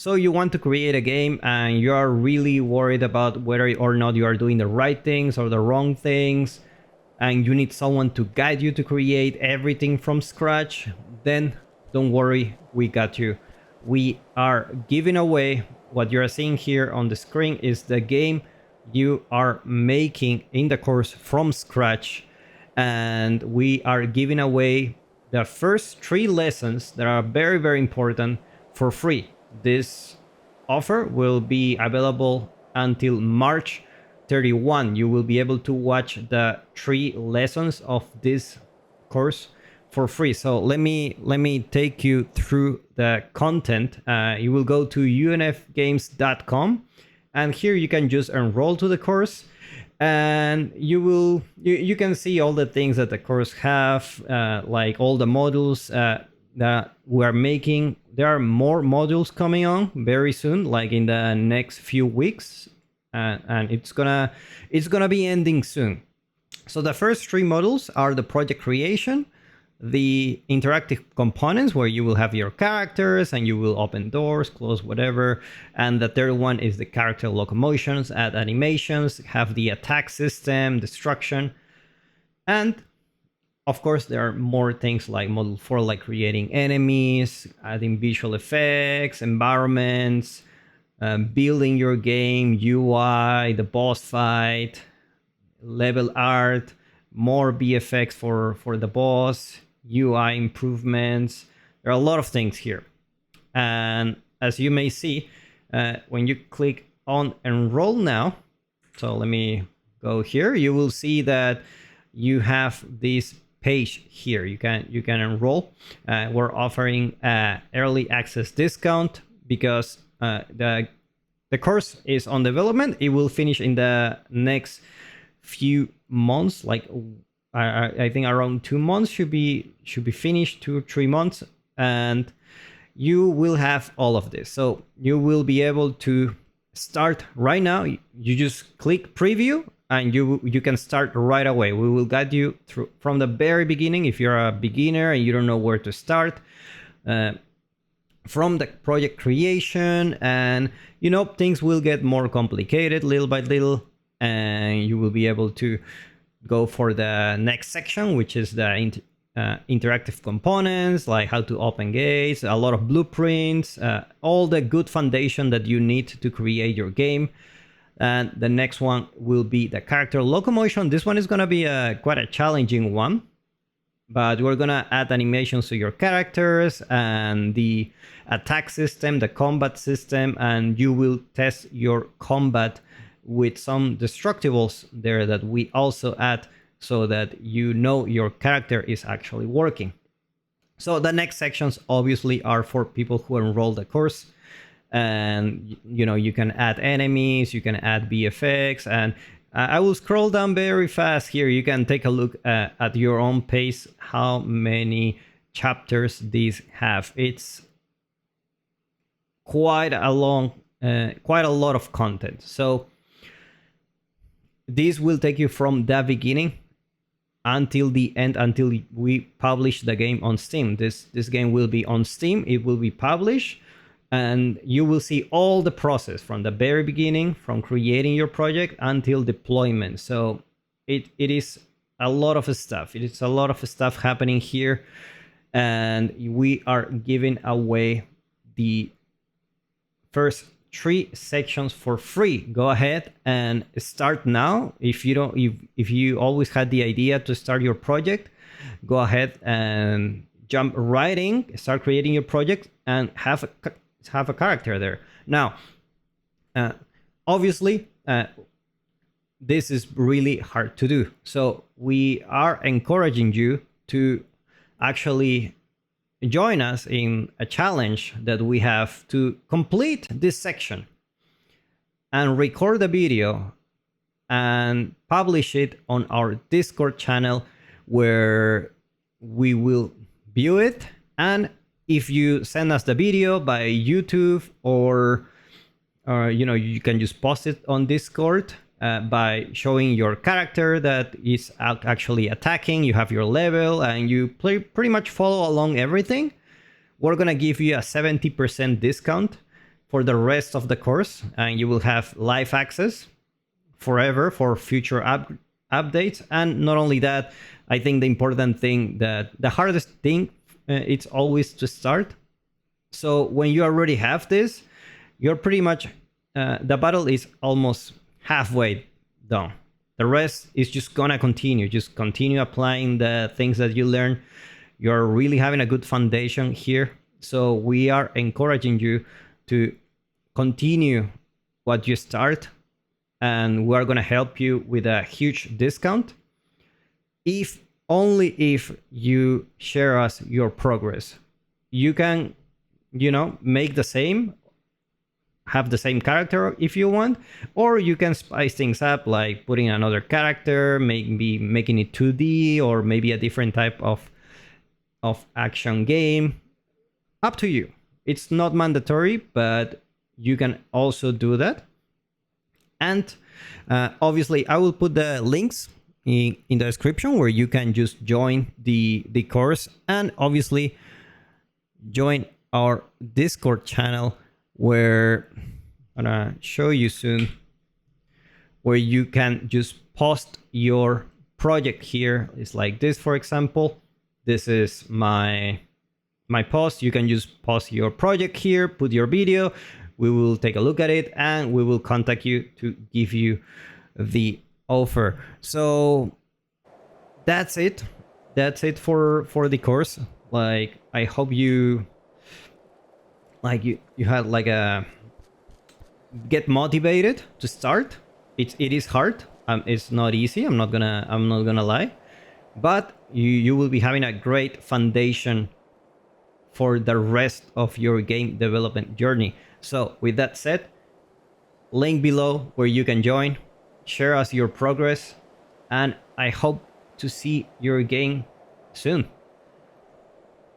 So you want to create a game and you are really worried about whether or not you are doing the right things or the wrong things, and you need someone to guide you to create everything from scratch, then don't worry, we got you. We are giving away what you're seeing here on the screen is the game you are making in the course from scratch, and we are giving away the first 3 lessons that are very, very important for free. This offer will be available until March 31. You will be able to watch the 3 lessons of this course for free. So let me take you through the content. You will go to unfgames.com, and here you can just enroll to the course, and you can see all the things that the course have, like all the modules that we are making. There are more modules coming on very soon, like in the next few weeks, and it's gonna be ending soon. So the first 3 modules are the project creation, the interactive components where you will have your characters and you will open doors, close whatever, and the third one is the character locomotions, add animations, have the attack system, destruction, and of course there are more things like module 4, like creating enemies, adding visual effects, environments, building your game, UI, the boss fight, level art, more VFX for the boss, UI improvements. There are a lot of things here. And as you may see, when you click on enroll now, so let me go here, you will see that you have this page here. You can enroll. We're offering early access discount because the course is on development. It will finish in the next few months, like I think around 2 months should be finished, 2-3 months, and you will have all of this. So you will be able to start right now. You just click preview and you can start right away. We will guide you through from the very beginning if you're a beginner and you don't know where to start, from the project creation, and things will get more complicated little by little, and you will be able to go for the next section, which is the interactive components, like how to open gates, a lot of blueprints, all the good foundation that you need to create your game. And the next one will be the character locomotion. This one is going to be quite a challenging one, but we're going to add animations to your characters and the attack system, the combat system, and you will test your combat with some destructibles there that we also add so that your character is actually working. So the next sections obviously are for people who enroll the course, and you can add enemies, you can add VFX, and I will scroll down very fast here. You can take a look at your own pace how many chapters these have. It's quite a lot of content. So this will take you from the beginning until the end, until we publish the game on Steam. This game will be on Steam. It will be published, and you will see all the process from the very beginning, from creating your project until deployment. So it is a lot of stuff. It is a lot of stuff happening here, and we are giving away the first 3 sections for free. Go ahead and start now. If you always had the idea to start your project, go ahead and jump right in, start creating your project, and have a character there. Now, obviously, this is really hard to do. So we are encouraging you to actually join us in a challenge that we have to complete this section and record the video and publish it on our Discord channel, where we will view it. And if you send us the video by YouTube or you can just post it on Discord by showing your character that is actually attacking, you have your level, and you pretty much follow along everything, we're gonna give you a 70% discount for the rest of the course, and you will have live access forever for future updates. And not only that, I think the important thing, that the hardest thing, it's always to start. So when you already have this, you're pretty much the battle is almost halfway done. The rest is just gonna continue. Just continue applying the things that you learn. You're really having a good foundation here. So we are encouraging you to continue what you start, and we are gonna help you with a huge discount. Only if you share us your progress. You can, make the same, have the same character if you want, or you can spice things up, like putting another character, maybe making it 2D, or maybe a different type of action game. Up to you. It's not mandatory, but you can also do that. And obviously I will put the links in the description, where you can just join the course, and obviously join our Discord channel, where I'm gonna show you soon, where you can just post your project here. It's like this, for example. This is my post. You can just post your project here, put your video. We will take a look at it, and we will contact you to give you the offer. So that's it. That's it for the course. Like, I hope you had like a get motivated to start. It is hard. It's not easy. I'm not gonna lie, but you will be having a great foundation for the rest of your game development journey. So with that said, link below where you can join, share us your progress, and I hope to see your game soon.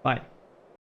Bye.